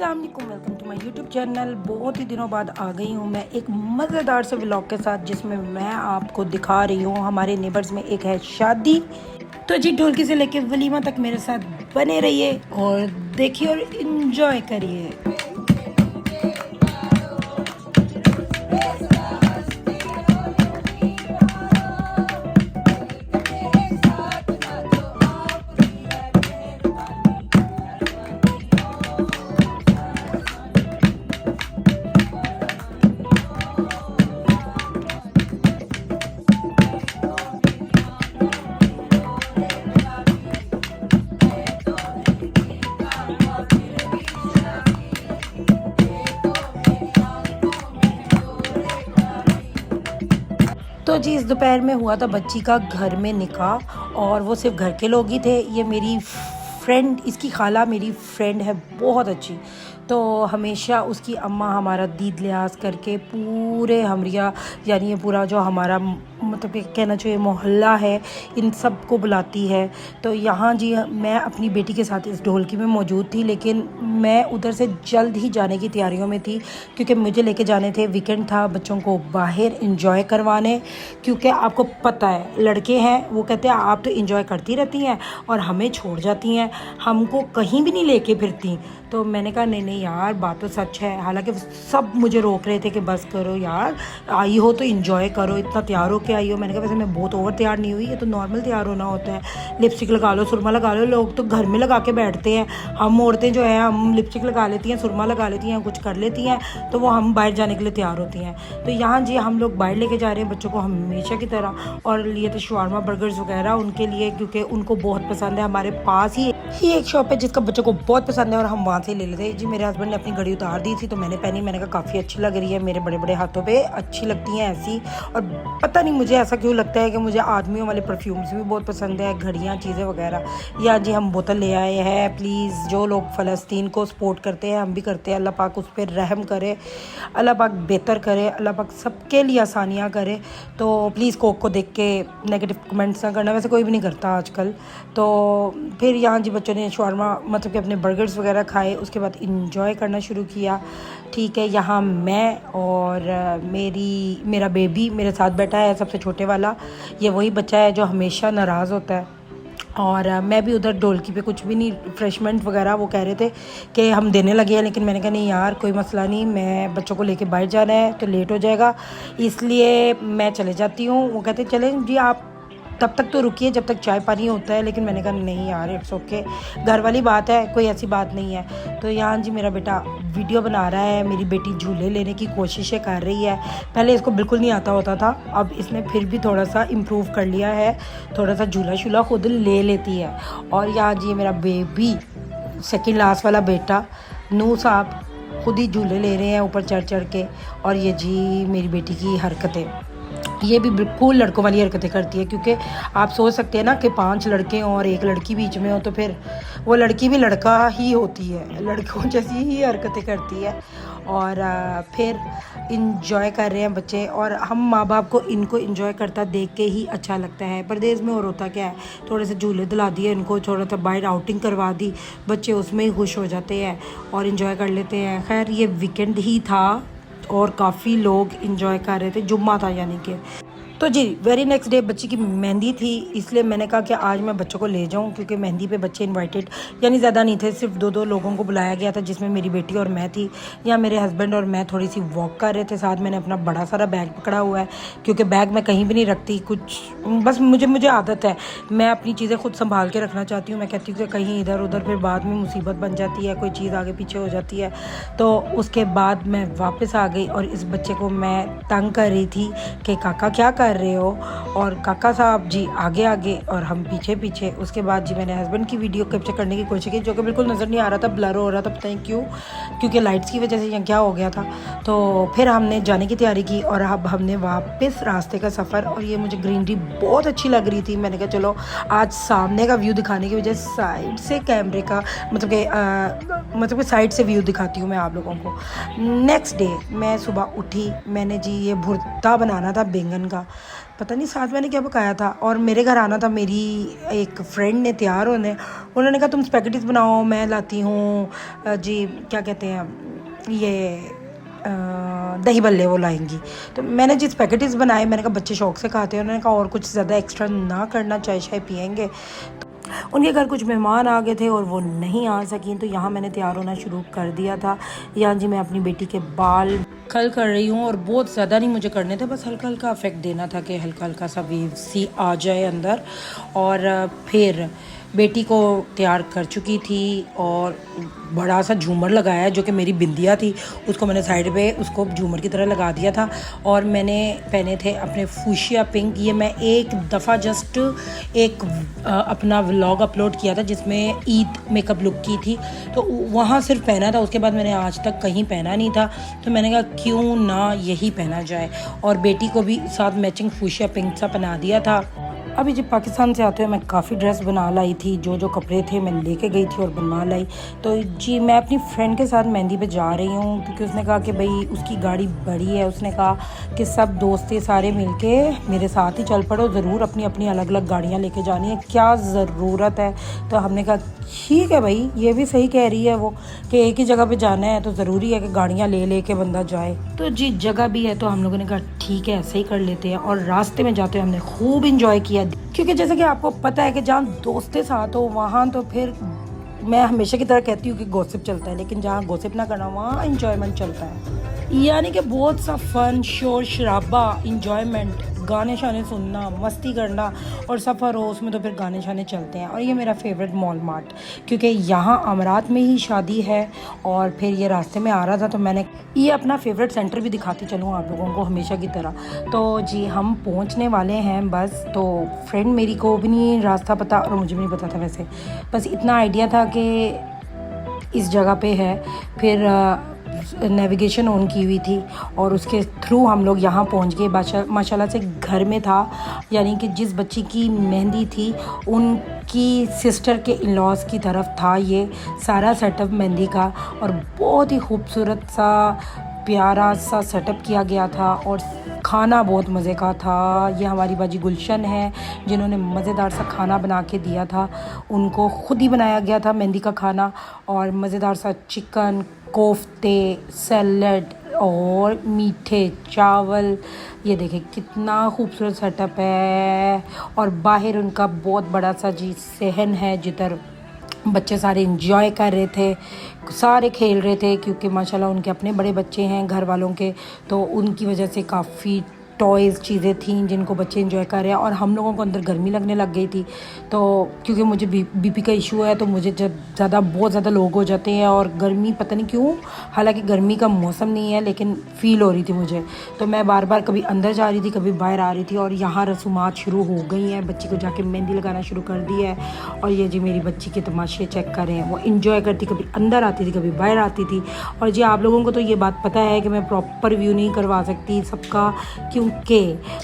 अस्सलाम वालेकुम, welcome to my YouTube channel. बहुत ही दिनों बाद आ गई हूँ मैं एक मज़ेदार से व्लॉग के साथ, जिसमें मैं आपको दिखा रही हूँ हमारे नेबर्स में एक है शादी। तो जी ढोलकी से लेके वलीमा तक मेरे साथ बने रहिए और देखिए और इन्जॉय करिए। तो जी इस दोपहर में हुआ था बच्ची का घर में निकाह, और वो सिर्फ घर के लोग ही थे। ये मेरी फ्रेंड, इसकी खाला मेरी फ्रेंड है बहुत अच्छी, तो हमेशा उसकी अम्मा हमारा दीद लिहाज करके पूरे हमरिया यानी ये पूरा जो हमारा मतलब कि कहना चाहिए मोहल्ला है, इन सब को बुलाती है। तो यहाँ जी मैं अपनी बेटी के साथ इस ढोलकी में मौजूद थी, लेकिन मैं उधर से जल्द ही जाने की तैयारियों में थी, क्योंकि मुझे लेके जाने थे, वीकेंड था, बच्चों को बाहर इंजॉय करवाने। क्योंकि आपको पता है लड़के हैं, वो कहते हैं आप तो इंजॉय करती रहती हैं और हमें छोड़ जाती हैं, हमको कहीं भी नहीं लेके फिरती। तो मैंने कहा नहीं यार, बात तो सच है। हालांकि सब मुझे रोक रहे थे कि बस करो यार, आई हो तो इंजॉय करो, इतना तैयार हो के आई हो। मैंने कहा वैसे मैं बहुत ओवर तैयार नहीं हुई, ये तो नॉर्मल तैयार होना होता है। लिपस्टिक लगा लो, सुरमा लगा लो, लोग तो घर में लगा के बैठते हैं, हम औरतें जो हैं हम लिपस्टिक लगा लेती हैं, सुरमा लगा लेती हैं, कुछ कर लेती हैं, तो वो हम बाहर जाने के लिए तैयार होती हैं। तो यहाँ जी हम लोग बाहर लेके जा रहे हैं बच्चों को हमेशा की तरह, और लिए थे शवारमा बर्गर्स वगैरह उनके लिए, क्योंकि उनको बहुत पसंद है। हमारे पास ही एक शॉप है जिसका बच्चों को बहुत पसंद है, और हम वहाँ से ले लेते हैं। जी मेरे हस्बैंड ने अपनी घड़ी उतार दी थी तो मैंने पहनी, मैंने कहा काफ़ी अच्छी लग रही है, मेरे बड़े बड़े हाथों पे अच्छी लगती हैं ऐसी। और पता नहीं मुझे ऐसा क्यों लगता है कि मुझे आदमियों वाले परफ्यूम्स भी बहुत पसंद है, घड़ियाँ चीज़ें वगैरह। या जी हम बोतल ले आए हैं। प्लीज़ जो लोग फ़लस्तीन को सपोर्ट करते हैं, हम भी करते हैं, अल्लाह पाक उस पर रहम करे, अल्लाह पाक बेहतर करे, अल्लाह पाक सबके लिए आसानियाँ करे। तो प्लीज़ कोक को देख के नेगेटिव कमेंट्स ना करना, वैसे कोई भी नहीं करता आजकल। तो फिर यहाँ जी बच्चों ने शवारमा मतलब कि अपने बर्गर्स वगैरह खाए, उसके बाद इंजॉय करना शुरू किया। ठीक है, यहाँ मैं और मेरा बेबी मेरे साथ बैठा है, सबसे छोटे वाला। ये वही बच्चा है जो हमेशा नाराज़ होता है। और मैं भी उधर ढोलकी पे कुछ भी नहीं, रिफ्रेशमेंट वगैरह वो कह रहे थे कि हम देने लगे हैं, लेकिन मैंने कहा नहीं यार कोई मसला नहीं, मैं बच्चों को लेके बाहर जाना है तो लेट हो जाएगा, इसलिए मैं चले जाती हूँ। वो कहते चलें जी आप तब तक तो रुकिए जब तक चाय पानी होता है, लेकिन मैंने कहा नहीं यार इट्स ओके, घर वाली बात है, कोई ऐसी बात नहीं है। तो यहाँ जी मेरा बेटा वीडियो बना रहा है, मेरी बेटी झूले लेने की कोशिशें कर रही है। पहले इसको बिल्कुल नहीं आता होता था, अब इसने फिर भी थोड़ा सा इम्प्रूव कर लिया है, थोड़ा सा झूला शूला खुद ले लेती है। और यहाँ जी मेरा बेबी सेकंड लास्ट वाला बेटा नू साहब खुद ही झूले ले रहे हैं ऊपर चढ़ चढ़ के। और ये जी मेरी बेटी की हरकतें, ये भी बिल्कुल लड़कों वाली हरकतें करती है, क्योंकि आप सोच सकते हैं ना कि 5 लड़के हों और एक लड़की बीच में हो, तो फिर वो लड़की भी लड़का ही होती है, लड़कों जैसी ही हरकतें करती है। और फिर इंजॉय कर रहे हैं बच्चे, और हम माँ बाप को इनको इंजॉय करता देख के ही अच्छा लगता है। परदेश में और होता क्या है, थोड़े से झूले दिला दिए इनको, थोड़ा सा बाहर आउटिंग करवा दी, बच्चे उसमें ही खुश हो जाते हैं और इंजॉय कर लेते हैं। खैर ये वीकेंड ही था और काफ़ी लोग इंजॉय कर रहे थे, जुम्मा था यानी कि। तो जी वेरी नेक्स्ट डे बच्ची की मेहंदी थी, इसलिए मैंने कहा कि आज मैं बच्चों को ले जाऊं, क्योंकि मेहंदी पे बच्चे इनवाइटेड यानी ज़्यादा नहीं थे, सिर्फ 2 लोगों को बुलाया गया था, जिसमें मेरी बेटी और मैं थी। या मेरे हस्बैंड और मैं थोड़ी सी वॉक कर रहे थे, साथ मैंने अपना बड़ा सारा बैग पकड़ा हुआ है, क्योंकि बैग मैं कहीं भी नहीं रखती, कुछ बस मुझे आदत है, मैं अपनी चीज़ें खुद संभाल के रखना चाहती हूँ। मैं कहती हूँ कि कहीं इधर उधर फिर बाद में मुसीबत बन जाती है, कोई चीज़ आगे पीछे हो जाती है। तो उसके बाद मैं वापस आ गई और इस बच्चे को मैं तंग कर रही थी कि काका क्या कर रहे हो, और काका साहब जी आगे आगे और हम पीछे पीछे। उसके बाद जी मैंने हस्बैंड की वीडियो कैप्चर करने की कोशिश की, जो कि बिल्कुल नज़र नहीं आ रहा था, ब्लर हो रहा था, पता नहीं क्यों, क्योंकि लाइट्स की वजह से या क्या हो गया था। तो फिर हमने जाने की तैयारी की और अब हमने वापस रास्ते का सफ़र, और ये मुझे ग्रीनरी बहुत अच्छी लग रही थी। मैंने कहा चलो आज सामने का व्यू दिखाने की वजह साइड से कैमरे का मतलब कि साइड से व्यू दिखाती हूँ मैं आप लोगों को। नेक्स्ट डे मैं सुबह उठी, मैंने जी ये भुर्ता बनाना था बैंगन का। पता नहीं साथ मैंने क्या पकाया था। और मेरे घर आना था मेरी एक फ्रेंड ने तैयार होने, उन्होंने कहा तुम स्पैगेटीज बनाओ, मैं लाती हूँ जी क्या कहते हैं ये दही बल्ले वो लाएंगी। तो मैंने जिस पैकेटिस बनाए, मैंने कहा बच्चे शौक से खाते हैं, उन्होंने कहा और कुछ ज़्यादा एक्स्ट्रा ना करना, चाय शाय पियेंगे। तो उनके घर कुछ मेहमान आ गए थे और वो नहीं आ सकी, तो यहाँ मैंने तैयार होना शुरू कर दिया था। यहाँ जी मैं अपनी बेटी के बाल कल कर रही हूँ, और बहुत ज़्यादा नहीं मुझे करने थे, बस हल्का हल्का इफेक्ट देना था कि हल्का हल्का सा वेव सी आ जाए अंदर। और फिर बेटी को तैयार कर चुकी थी और बड़ा सा झूमर लगाया जो कि मेरी बिंदिया थी, उसको मैंने साइड पे उसको झूमर की तरह लगा दिया था। और मैंने पहने थे अपने फूशिया पिंक, ये मैं एक दफ़ा जस्ट एक अपना व्लॉग अपलोड किया था जिसमें ईद मेकअप लुक की थी, तो वहाँ सिर्फ पहना था, उसके बाद मैंने आज तक कहीं पहना नहीं था। तो मैंने कहा क्यों ना यही पहना जाए, और बेटी को भी साथ मैचिंग फूशिया पिंक सा पहना दिया था। अभी जब पाकिस्तान से आते हुए मैं काफ़ी ड्रेस बना लाई थी, जो जो कपड़े थे मैं लेके गई थी और बनवा लाई। तो जी मैं अपनी फ्रेंड के साथ मेहंदी पे जा रही हूँ, क्योंकि उसने कहा कि भाई उसकी गाड़ी बड़ी है, उसने कहा कि सब दोस्तें सारे मिलके मेरे साथ ही चल पड़ो, ज़रूर अपनी अपनी अलग अलग गाड़ियाँ लेके जानी है, क्या ज़रूरत है। तो हमने कहा ठीक है भाई, ये भी सही कह रही है वो कि एक ही जगह पे जाना है तो ज़रूरी है कि गाड़ियाँ ले ले के बंदा जाए। तो जी जगह भी है, तो हम लोगों ने कहा ठीक है ऐसे ही कर लेते हैं। और रास्ते में जाते हुए हमने खूब इंजॉय किया, क्योंकि जैसे कि आपको पता है कि जहाँ दोस्तें साथ हो वहाँ तो फिर मैं हमेशा की तरह कहती हूँ कि गॉसिप चलता है, लेकिन जहाँ गॉसिप ना करना वहाँ इंजॉयमेंट चलता है। यानी कि बहुत सा फन, शोर शराबा, इंजॉयमेंट, गाने शाने सुनना, मस्ती करना, और सफ़र हो उसमें तो फिर गाने शाने चलते हैं। और ये मेरा फेवरेट मॉल मार्ट, क्योंकि यहाँ अमरात में ही शादी है, और फिर ये रास्ते में आ रहा था तो मैंने ये अपना फेवरेट सेंटर भी दिखाती चलूँ आप लोगों को हमेशा की तरह। तो जी हम पहुँचने वाले हैं बस। तो फ्रेंड मेरी को भी नहीं रास्ता पता और मुझे भी नहीं पता था वैसे, बस इतना आइडिया था कि इस जगह पे है। फिर नेविगेशन ऑन की हुई थी और उसके थ्रू हम लोग यहाँ पहुँच गए। माशाल्लाह से घर में था, यानी कि जिस बच्ची की मेहंदी थी उनकी सिस्टर के इन-लॉज़ की तरफ था ये सारा सेटअप मेहंदी का, और बहुत ही खूबसूरत सा प्यारा सा सेटअप किया गया था, और खाना बहुत मज़े का था। ये हमारी बाजी गुलशन है जिन्होंने मज़ेदार सा खाना बना के दिया था, उनको खुद ही बनाया गया था मेहंदी का खाना, और मज़ेदार सा चिकन, कोफ्ते, सैलड और मीठे चावल। ये देखें कितना खूबसूरत सेटअप है। और बाहर उनका बहुत बड़ा सा जी सहन है जिधर बच्चे सारे इंजॉय कर रहे थे, सारे खेल रहे थे, क्योंकि माशाल्लाह उनके अपने बड़े बच्चे हैं घर वालों के, तो उनकी वजह से काफ़ी टॉयज़ चीज़ें थीं जिनको बच्चे इंजॉय कर रहे हैं। और हम लोगों को अंदर गर्मी लगने लग गई थी, तो क्योंकि मुझे बीपी का इशू है, तो मुझे जब बहुत ज़्यादा लोग हो जाते हैं और गर्मी पता नहीं क्यों, हालांकि गर्मी का मौसम नहीं है लेकिन फ़ील हो रही थी मुझे, तो मैं बार बार कभी अंदर जा रही थी कभी बाहर आ रही थी। और यहाँ रसूमात शुरू हो गई हैं, बच्ची को जाके मेहंदी लगाना शुरू कर दी है। और ये जी मेरी बच्ची के तमाशे चेक करें, वो इंजॉय करती, कभी अंदर आती थी कभी बाहर आती थी। और जी आप लोगों को तो ये बात पता है कि मैं प्रॉपर व्यू नहीं करवा सकती सबका, क्योंकि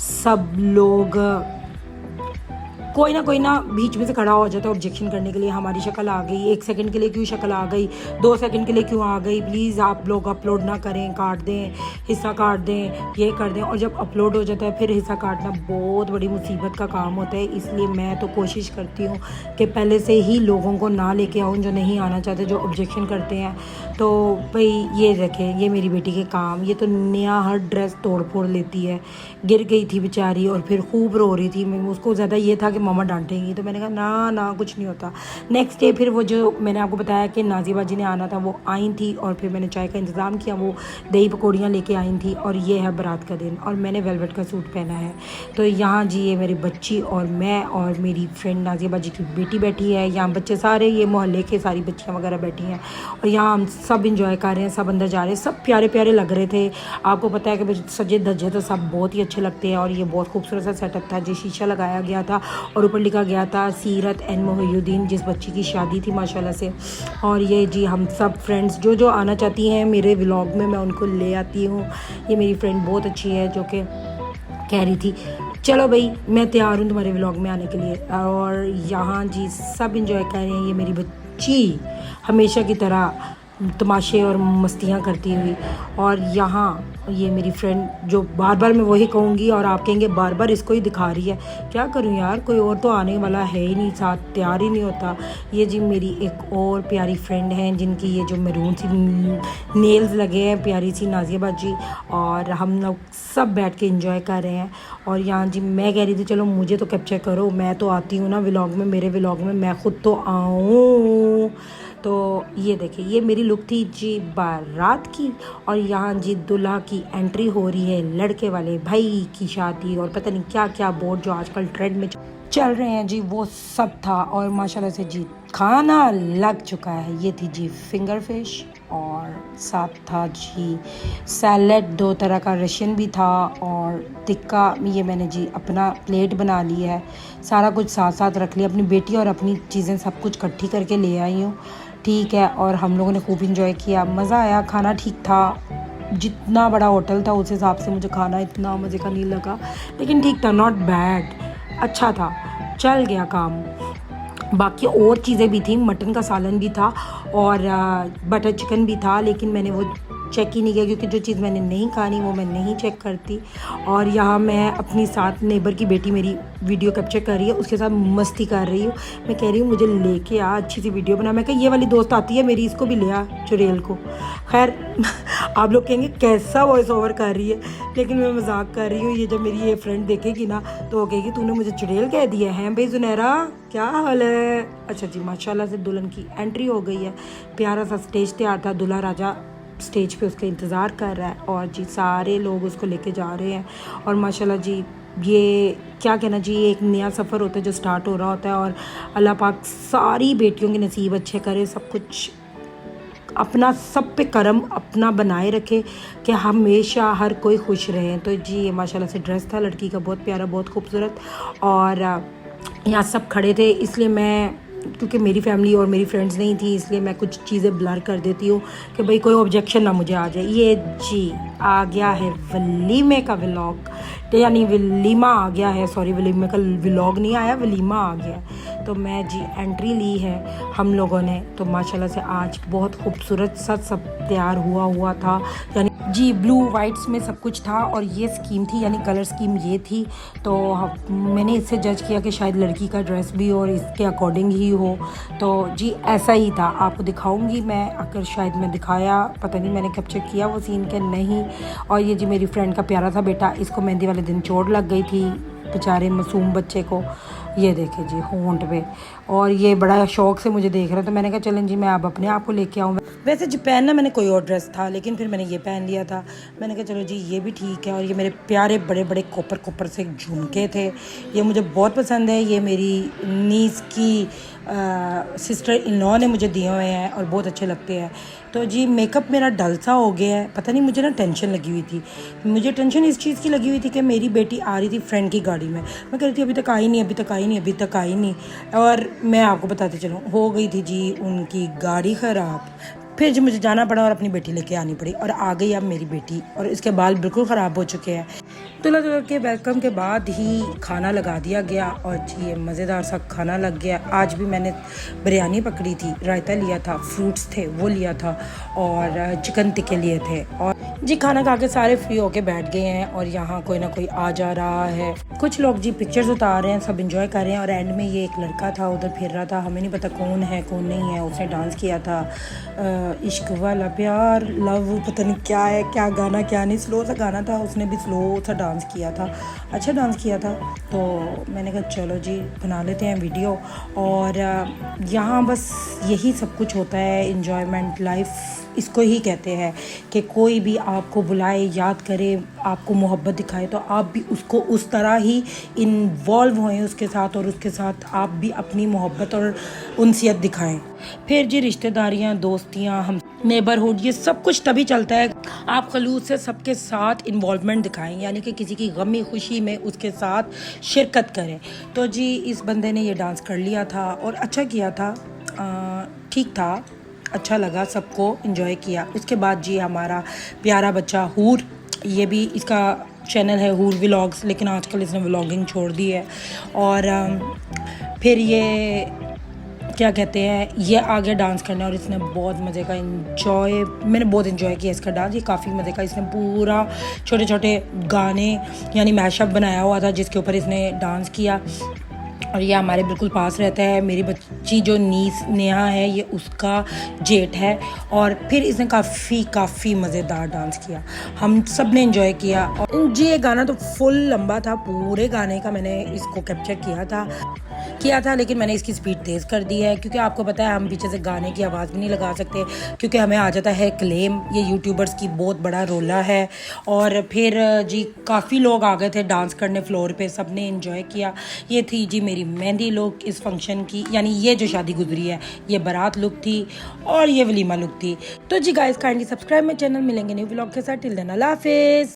सब लोग कोई ना बीच में से खड़ा हो जाता है ऑब्जेक्शन करने के लिए, हमारी शक्ल आ गई, 1 सेकंड के लिए क्यों शक्ल आ गई, 2 सेकंड के लिए क्यों आ गई, प्लीज़ आप लोग अपलोड ना करें, काट दें, हिस्सा काट दें, ये कर दें। और जब अपलोड हो जाता है फिर हिस्सा काटना बहुत बड़ी मुसीबत का काम होता है, इसलिए मैं तो कोशिश करती हूँ कि पहले से ही लोगों को ना लेके आऊँ जो नहीं आना चाहते, जो ऑब्जेक्शन करते हैं। तो भाई ये देखें, ये मेरी बेटी के काम, ये तो नया हर ड्रेस तोड़ फोड़ लेती है, गिर गई थी बेचारी और फिर खूब रो रही थी। मैं उसको ज़्यादा ये था कि मम्मा डांटेंगी, तो मैंने कहा ना कुछ नहीं होता। नेक्स्ट डे फिर वो जो मैंने आपको बताया कि नाज़िबा जी ने आना था, वो आई थी, और फिर मैंने चाय का इंतज़ाम किया, वो दही पकौड़ियाँ लेके आई थी। और ये है बारात का दिन, और मैंने वेलवेट का सूट पहना है। तो यहाँ जी ये मेरी बच्ची और मैं और मेरी फ्रेंड नाज़िबा जी की बेटी बैठी है, यहाँ बच्चे सारे ये मोहल्ले के सारी बच्चियाँ वगैरह बैठी हैं, और यहाँ हम सब इंजॉय कर रहे हैं, सब अंदर जा रहे हैं, सब प्यारे प्यारे लग रहे थे। आपको पता है कि सजे धजे तो सब बहुत ही अच्छे लगते हैं। और ये बहुत खूबसूरत सा सेटअप था, जो शीशा लगाया गया था और ऊपर लिखा गया था सीरत एंड मोहिउद्दीन, जिस बच्ची की शादी थी माशाल्लाह से। और ये जी हम सब फ्रेंड्स जो आना चाहती हैं मेरे व्लॉग में, मैं उनको ले आती हूँ। ये मेरी फ्रेंड बहुत अच्छी है जो कि कह रही थी चलो भाई मैं तैयार हूँ तुम्हारे व्लॉग में आने के लिए। और यहाँ जी सब इंजॉय कर रहे हैं। ये मेरी बच्ची हमेशा की तरह तमाशे और मस्तियाँ करती हुई। और यहाँ ये मेरी फ्रेंड जो बार बार मैं वही कहूँगी और आप कहेंगे बार बार इसको ही दिखा रही है, क्या करूँ यार, कोई और तो आने वाला है ही नहीं, साथ तैयार ही नहीं होता। ये जी मेरी एक और प्यारी फ्रेंड है जिनकी ये जो मैरून सी नेल्स लगे हैं, प्यारी सी नाजिया बाजी, और हम लोग सब बैठ के एंजॉय कर रहे हैं। और यहाँ जी मैं कह रही थी चलो मुझे तो कैप्चर करो, मैं तो आती हूँ ना व्लॉग में, मेरे व्लॉग में मैं खुद तो आऊँ। तो ये देखिए ये मेरी लुक थी जी बारात की। और यहाँ जी दूल्हा की एंट्री हो रही है, लड़के वाले भाई की शादी और पता नहीं क्या क्या बोर्ड जो आजकल ट्रेंड में चल रहे हैं जी, वो सब था। और माशाल्लाह से जी खाना लग चुका है। ये थी जी फिंगर फिश और साथ था जी सैलेड, 2 तरह का रशियन भी था, और टिक्का। ये मैंने जी अपना प्लेट बना ली है, सारा कुछ साथ साथ रख लिया, अपनी बेटी और अपनी चीज़ें सब कुछ इकट्ठी करके ले आई हूँ। ठीक है, और हम लोगों ने खूब इंजॉय किया, मज़ा आया, खाना ठीक था। जितना बड़ा होटल था उस हिसाब से मुझे खाना इतना मज़े का नहीं लगा, लेकिन ठीक था, नॉट बैड, अच्छा था, चल गया काम। बाकी और चीज़ें भी थी, मटन का सालन भी था और बटर चिकन भी था, लेकिन मैंने वो चेक ही नहीं किया क्योंकि जो चीज़ मैंने नहीं खानी वो मैं नहीं चेक करती। और यहाँ मैं अपनी साथ नेबर की बेटी मेरी वीडियो कैप्चर कर रही है, उसके साथ मस्ती कर रही हूँ। मैं कह रही हूँ मुझे लेके आ, अच्छी सी वीडियो बना। मैं कहा ये वाली दोस्त आती है मेरी, इसको भी ले आ चुड़ैल को। खैर आप लोग कहेंगे कैसा वॉइस ओवर कर रही है, लेकिन मैं मजाक कर रही हूँ। ये जब मेरी ये फ्रेंड देखेगी ना तो वो कहेगी तूने मुझे चुड़ैल कह दिया है भाई जुनैरा, क्या हाल है। अच्छा जी माशाल्लाह से दुल्हन की एंट्री हो गई है, प्यारा सा स्टेज तैयार था, दूल्हा राजा स्टेज पे उसका इंतज़ार कर रहा है और जी सारे लोग उसको लेके जा रहे हैं। और माशाल्लाह जी ये क्या कहना जी, ये एक नया सफ़र होता है जो स्टार्ट हो रहा होता है, और अल्लाह पाक सारी बेटियों के नसीब अच्छे करे, सब कुछ अपना सब पे करम अपना बनाए रखे कि हमेशा हर कोई खुश रहे। तो जी ये माशाल्लाह से ड्रेस था लड़की का, बहुत प्यारा, बहुत खूबसूरत। और यहाँ सब खड़े थे, इसलिए मैं, क्योंकि मेरी फैमिली और मेरी फ्रेंड्स नहीं थी, इसलिए मैं कुछ चीज़ें ब्लर कर देती हूँ कि भाई कोई ऑब्जेक्शन ना मुझे आ जाए। ये जी आ गया है वलीमे का व्लॉग, यानी वलीमा आ गया है, सॉरी वलीमे का व्लॉग नहीं आया, वलीमा आ गया। तो मैं जी एंट्री ली है हम लोगों ने, तो माशाल्लाह से आज बहुत खूबसूरत सा सब तैयार हुआ था, यानी जी ब्लू वाइट्स में सब कुछ था। और ये स्कीम थी, यानी कलर स्कीम ये थी। तो मैंने इससे जज किया कि शायद लड़की का ड्रेस भी और इसके अकॉर्डिंग ही हो, तो जी ऐसा ही था। आपको दिखाऊंगी मैं, अगर शायद मैं दिखाया, पता नहीं मैंने कैप्चर किया वो सीन के नहीं। और ये जी मेरी फ्रेंड का प्यारा सा बेटा, इसको मेहंदी वाले दिन चोट लग गई थी बेचारे मासूम बच्चे को, ये देखे जी होंठ पे, और ये बड़ा शौक से मुझे देख रहा है। तो मैंने कहा चलें जी मैं अब अपने आप को लेके आऊँ। वैसे जी पहनना मैंने कोई और ड्रेस था, लेकिन फिर मैंने ये पहन लिया था। मैंने कहा चलो जी ये भी ठीक है। और ये मेरे प्यारे बड़े बड़े कोपर से झुमके थे, ये मुझे बहुत पसंद है, ये मेरी नीस की सिस्टर इन लॉ ने मुझे दिए हुए हैं और बहुत अच्छे लगते हैं। तो जी मेकअप मेरा डल सा हो गया है, पता नहीं मुझे ना टेंशन लगी हुई थी। मुझे टेंशन इस चीज़ की लगी हुई थी कि मेरी बेटी आ रही थी फ्रेंड की गाड़ी में, मैं कह रही थी अभी तक आई नहीं, अभी तक आई नहीं, अभी तक आई नहीं। और मैं आपको बताती चलूँ, हो गई थी जी उनकी गाड़ी ख़राब, फिर जी मुझे जाना पड़ा और अपनी बेटी लेके आनी पड़ी, और आ गई अब मेरी बेटी, और इसके बाल बिल्कुल ख़राब हो चुके हैं। दूल्हा के वेलकम के बाद ही खाना लगा दिया गया, और जी ये मज़ेदार सा खाना लग गया। आज भी मैंने बिरयानी पकड़ी थी, रायता लिया था, फ्रूट्स थे वो लिया था, और चिकन टिक्के लिए थे। और जी खाना खा के सारे फ्री होके बैठ गए हैं, और यहाँ कोई ना कोई आ जा रहा है, कुछ लोग जी पिक्चर्स उतार रहे हैं, सब इंजॉय कर रहे हैं। और एंड में ये एक लड़का था उधर फिर रहा था, हमें नहीं पता कौन है कौन नहीं है, उसने डांस किया था इश्क वाला प्यार लव, पता नहीं क्या है, क्या गाना क्या नहीं, स्लो सा गाना था, उसने भी स्लो सा डांस किया था, अच्छा डांस किया था। तो मैंने कहा चलो जी बना लेते हैं वीडियो। और यहाँ बस यही सब कुछ होता है, इन्जॉयमेंट लाइफ इसको ही कहते हैं कि कोई भी आपको बुलाए, याद करे, आपको मोहब्बत दिखाए, तो आप भी उसको उस तरह ही इन्वॉल्व होएं उसके साथ, और उसके साथ आप भी अपनी मोहब्बत और उनसियत दिखाएं। फिर जी रिश्तेदारियां, दोस्तियां, हम नेबरहुड, ये सब कुछ तभी चलता है आप खलूस से सबके साथ इन्वॉल्वमेंट दिखाएं, यानी कि किसी की गमी खुशी में उसके साथ शिरकत करें। तो जी इस बंदे ने ये डांस कर लिया था और अच्छा किया था, ठीक था, अच्छा लगा, सबको एंजॉय किया। उसके बाद जी हमारा प्यारा बच्चा हूर, ये भी इसका चैनल है हूर व्लॉग्स, लेकिन आजकल इसने व्लॉगिंग छोड़ दी है। और फिर ये क्या कहते हैं, ये आ गया डांस करना और इसने बहुत मज़े का मैंने बहुत इन्जॉय किया इसका डांस। ये काफ़ी मज़े का, इसने पूरा छोटे छोटे गाने यानी मैशअप बनाया हुआ था जिसके ऊपर इसने डांस किया। और ये हमारे बिल्कुल पास रहता है। मेरी बच्ची जो नेहा है ये उसका जेठ है। और फिर इसने काफ़ी मज़ेदार डांस किया, हम सब ने एंजॉय किया। और जी ये गाना तो फुल लंबा था, पूरे गाने का मैंने इसको कैप्चर किया था लेकिन मैंने इसकी स्पीड तेज़ कर दी है क्योंकि आपको पता है हम पीछे से गाने की आवाज़ भी नहीं लगा सकते क्योंकि हमें आ जाता है क्लेम। ये यूट्यूबर्स की बहुत बड़ा रोला है। और फिर जी काफ़ी लोग आ गए थे डांस करने फ्लोर पे, सब ने एंजॉय किया। ये थी जी मेरी मेहंदी लुक इस फंक्शन की, यानी ये जो शादी गुजरी है ये बारात लुक थी और ये वलीमा लुक थी। तो जी guys kindly subscribe my channel, मिलेंगे न्यू व्लॉग के साथ। टिल देन अल्लाह हाफिज़।